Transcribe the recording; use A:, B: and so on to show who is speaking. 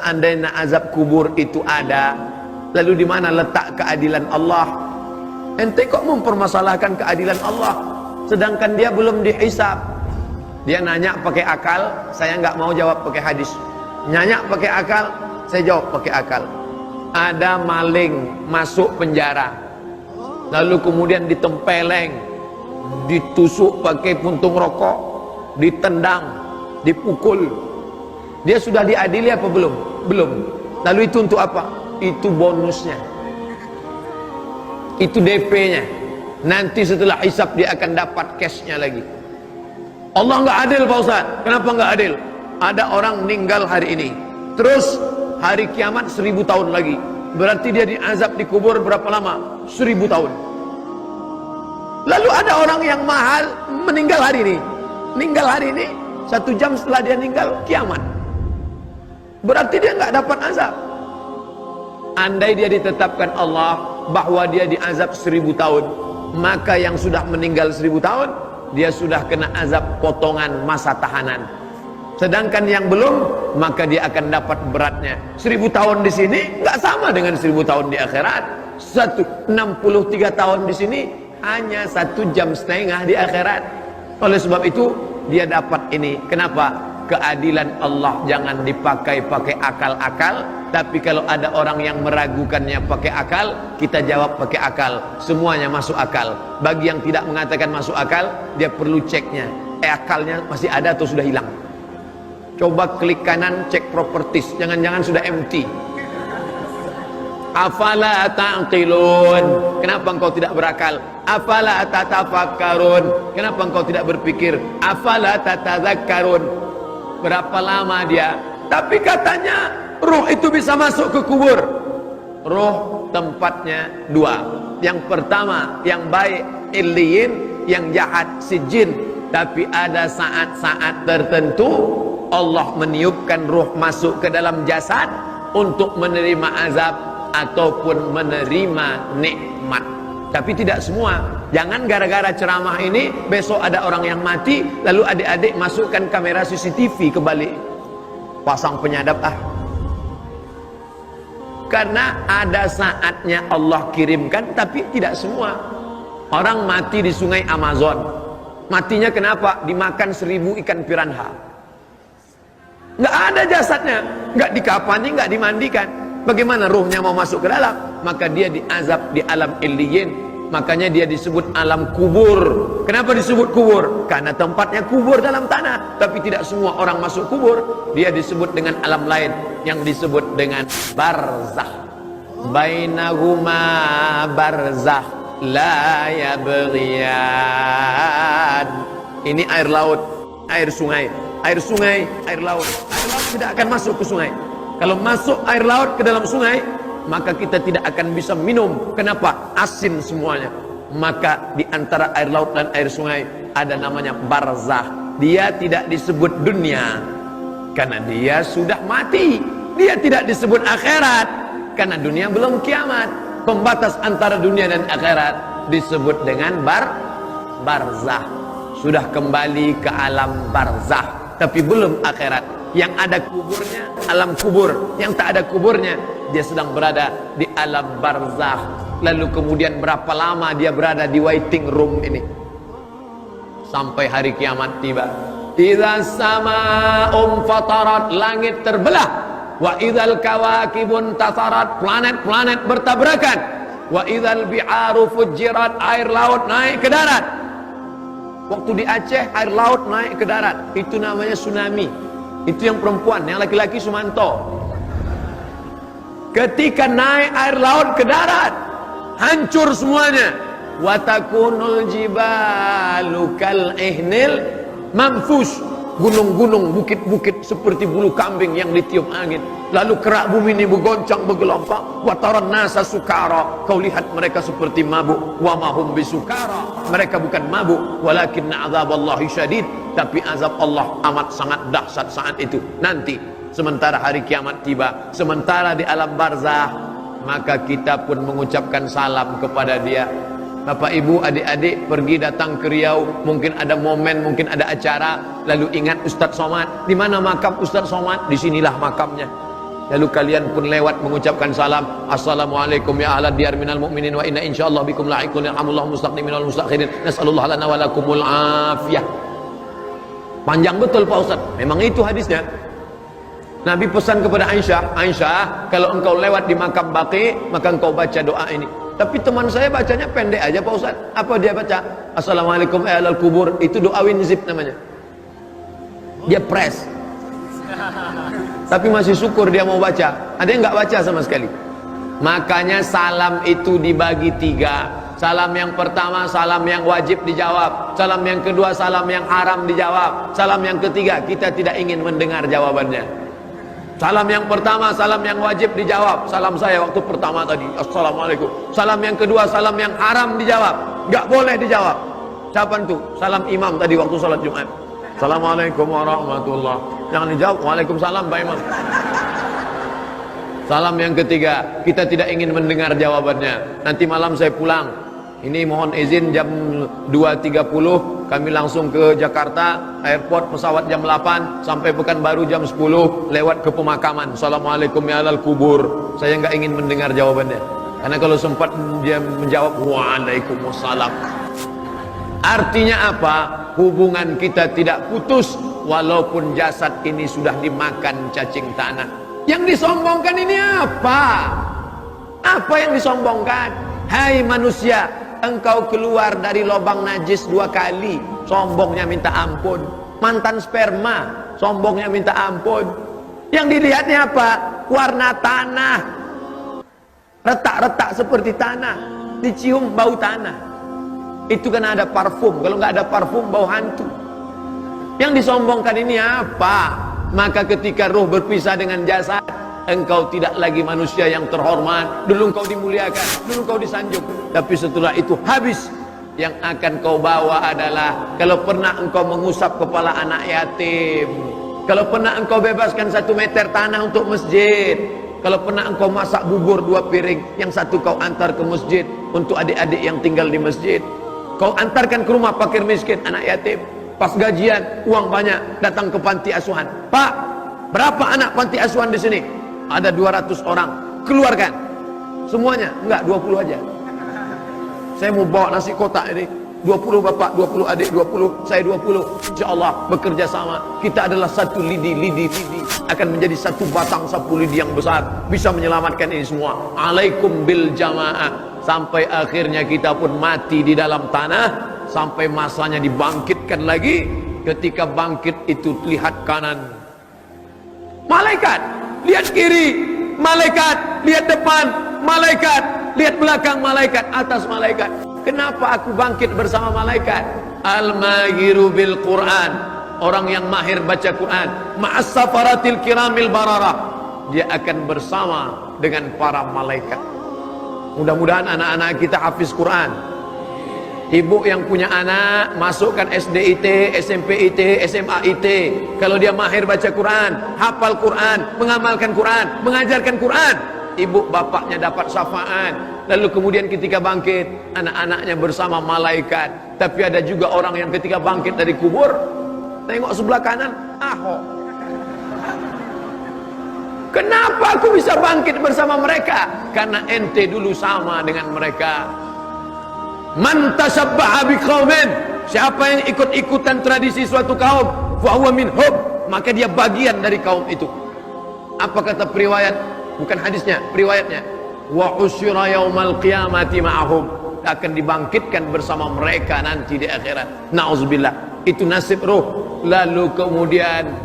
A: seandainya azab kubur itu ada, lalu di mana letak keadilan Allah? Ente kok mempermasalahkan keadilan Allah, sedangkan dia belum dihisab. Dia nanya pakai akal, saya nggak mau jawab pakai hadis. Nanya pakai akal, saya jawab pakai akal. Ada maling masuk penjara, lalu kemudian ditempeleng, ditusuk pakai puntung rokok, ditendang, dipukul. Dia sudah diadili apa belum? Belum. Lalu itu untuk apa? Itu bonusnya, itu DP-nya. Nanti setelah hisab dia akan dapat cashnya lagi. Allah nggak adil Pak Ustaz. Kenapa nggak adil? Ada orang meninggal hari ini, terus hari kiamat 1000 tahun lagi. Berarti dia diazab di kubur berapa lama? 1000 tahun. Lalu ada orang yang mahal meninggal hari ini. Meninggal hari ini, 1 jam setelah dia meninggal kiamat. Berarti dia nggak dapat azab. Andai dia ditetapkan Allah bahwa dia diazab 1000 tahun, maka yang sudah meninggal 1000 tahun, dia sudah kena azab potongan masa tahanan. Sedangkan yang belum, maka dia akan dapat beratnya. 1000 tahun di sini nggak sama dengan 1000 tahun di akhirat. 63 tahun di sini hanya 1,5 jam di akhirat. Oleh sebab itu dia dapat ini. Kenapa? Keadilan Allah jangan dipakai akal-akal. Tapi kalau ada orang yang meragukannya pakai akal, kita jawab pakai akal. Semuanya masuk akal. Bagi yang tidak mengatakan masuk akal, dia perlu ceknya. Akalnya masih ada atau sudah hilang? Coba klik kanan, cek properties. Jangan-jangan sudah empty. Afala ta'qilun. Kenapa engkau tidak berakal? Afala tatafakkarun. Kenapa engkau tidak berpikir? Afala tatadzakkarun. Berapa lama dia? Tapi katanya ruh itu bisa masuk ke kubur. Ruh tempatnya 2. Yang pertama yang baik illiyin, yang jahat sijin. Tapi ada saat-saat tertentu Allah meniupkan ruh masuk ke dalam jasad untuk menerima azab ataupun menerima nikmat. Tapi tidak semua. Jangan gara-gara ceramah ini besok ada orang yang mati, lalu adik-adik masukkan kamera CCTV ke balik, pasang penyadap Karena ada saatnya Allah kirimkan, tapi tidak semua. Orang mati di sungai Amazon, matinya kenapa? Dimakan 1000 ikan piranha. Nggak ada jasadnya, nggak dikafani, nggak dimandikan. Bagaimana ruhnya mau masuk ke dalam? Maka dia diazab di alam illiyin. Makanya dia disebut alam kubur. Kenapa disebut kubur? Karena tempatnya kubur dalam tanah. Tapi tidak semua orang masuk kubur. Dia disebut dengan alam lain yang disebut dengan barzah. Bainahuma barzah la yabghiyan. Ini air laut, air sungai. Air sungai, air laut. Air laut tidak akan masuk ke sungai. Kalau masuk air laut ke dalam sungai, maka kita tidak akan bisa minum. Kenapa? Asin semuanya. Maka di antara air laut dan air sungai ada namanya barzah. Dia tidak disebut dunia karena dia sudah mati. Dia tidak disebut akhirat karena dunia belum kiamat. Pembatas antara dunia dan akhirat disebut dengan barzah. Sudah kembali ke alam barzah, tapi belum akhirat. Yang ada kuburnya alam kubur, yang tak ada kuburnya dia sedang berada di alam barzah. Lalu kemudian berapa lama dia berada di waiting room ini? Sampai hari kiamat tiba. Idza sama'um fatarat, langit terbelah. Wa idzal kawakibun tasarat, planet-planet bertabrakan. Wa idzal bi'aru fujirat, air laut naik ke darat. Waktu di Aceh air laut naik ke darat, itu namanya tsunami. Itu yang perempuan, yang laki-laki Sumanto. Ketika naik air laut ke darat, hancur semuanya. Watakunul jibalu kal ihnil manfus. Gunung-gunung, bukit-bukit seperti bulu kambing yang ditiup angin. Lalu kerak bumi ini bergoncang, bergelombang. Wataran nasa sukara, kau lihat mereka seperti mabuk. Wa mahum bisukara, mereka bukan mabuk. Walakinna azaballahi syadid, tapi azab Allah amat sangat dahsyat saat itu. Nanti sementara hari kiamat tiba, sementara di alam barzah, maka kita pun mengucapkan salam kepada dia. Bapak ibu adik-adik pergi datang ke Riau, mungkin ada momen, mungkin ada acara, lalu ingat Ustadz Somad. Di mana makam Ustadz Somad? Disinilah makamnya. Lalu kalian pun lewat mengucapkan salam, assalamualaikum ya ahlad diyar minal mu'minin wa inna insyaallah bikum la'iqun yarhamullahu mustaqdimin wal mustakhirin nas'alullah lana wa lakumul afiyah. Panjang betul Pak Ustaz. Memang itu hadisnya. Nabi pesan kepada Aisyah, Aisyah, kalau engkau lewat di makam Baqi, maka engkau baca doa ini. Tapi teman saya bacanya pendek aja Pak Ustaz. Apa dia baca? Assalamualaikum ya ahlal kubur. Itu doa winzip namanya. Dia press. Tapi masih syukur dia mau baca. Ada yang nggak baca sama sekali. Makanya salam itu dibagi 3. Salam yang pertama, salam yang wajib dijawab. Salam yang kedua, salam yang haram dijawab. Salam yang ketiga, kita tidak ingin mendengar jawabannya. Salam yang pertama, salam yang wajib dijawab. Salam saya waktu pertama tadi, assalamualaikum. Salam yang kedua, salam yang haram dijawab. Nggak boleh dijawab. Siapa itu? Salam imam tadi waktu salat Jumat. Assalamualaikum warahmatullah. Jangan dijawab. Waalaikumsalam Pak Imam. Salam yang ketiga, kita tidak ingin mendengar jawabannya. Nanti malam saya pulang. Ini mohon izin jam 2.30 kami langsung ke Jakarta, airport pesawat jam 8 sampai Pekanbaru jam 10 lewat ke pemakaman. Assalamualaikum ya ahlal kubur. Saya nggak ingin mendengar jawabannya. Karena kalau sempat dia menjawab waalaikumsalam. Artinya apa? Hubungan kita tidak putus walaupun jasad ini sudah dimakan cacing tanah. Yang disombongkan ini apa? Apa yang disombongkan? Hai manusia, engkau keluar dari lubang najis 2 kali, sombongnya minta ampun. Mantan sperma, sombongnya minta ampun. Yang dilihatnya apa? Warna tanah, retak-retak seperti tanah, dicium bau tanah. Itu kan ada parfum. Kalau nggak ada parfum, bau hantu. Yang disombongkan ini apa? Maka ketika roh berpisah dengan jasad, engkau tidak lagi manusia yang terhormat. Dulu engkau dimuliakan, dulu engkau disanjung. Tapi setelah itu habis. Yang akan kau bawa adalah, kalau pernah engkau mengusap kepala anak yatim, kalau pernah engkau bebaskan 1 meter tanah untuk masjid, kalau pernah engkau masak bubur 2 piring, yang satu kau antar ke masjid untuk adik-adik yang tinggal di masjid. Kau antarkan ke rumah fakir miskin, anak yatim. Pas gajian, uang banyak, datang ke panti asuhan. Pak, berapa anak panti asuhan di sini? Ada 200 orang. Keluarkan. Semuanya? Enggak, 20 aja. Saya mau bawa nasi kotak ini. 20 bapak, 20 adik, 20, saya 20. InsyaAllah bekerja sama. Kita adalah satu lidi. Akan menjadi satu batang sapu lidi yang besar. Bisa menyelamatkan ini semua. Alaikum bil jamaah. Sampai akhirnya kita pun mati di dalam tanah. Sampai masanya dibangkitkan lagi. Ketika bangkit itu lihat kanan, malaikat. Lihat kiri, malaikat. Lihat depan, malaikat. Lihat belakang, malaikat. Atas, malaikat. Kenapa aku bangkit bersama malaikat? Al-mahiru bil Quran. Orang yang mahir baca Quran. Ma'as safaratil kiramil bararah. Dia akan bersama dengan para malaikat. Mudah-mudahan anak-anak kita hafiz Quran. Ibu yang punya anak, masukkan SD IT, SMP IT, SMA IT. Kalau dia mahir baca Quran, hafal Quran, mengamalkan Quran, mengajarkan Quran, ibu bapaknya dapat syafaat. Lalu kemudian ketika bangkit, anak-anaknya bersama malaikat. Tapi ada juga orang yang ketika bangkit dari kubur, tengok sebelah kanan, Ahok. Kenapa aku bisa bangkit bersama mereka? Karena ente dulu sama dengan mereka. Man tashabbaha biqaumin, siapa yang ikut-ikutan tradisi suatu kaum, fa huwa minhum, maka dia bagian dari kaum itu. Apa kata periwayat? Bukan hadisnya, periwayatnya. Wa usyira yaumal qiyamati ma'ahum, akan dibangkitkan bersama mereka nanti di akhirat. Nauzubillah. Itu nasib roh. Lalu kemudian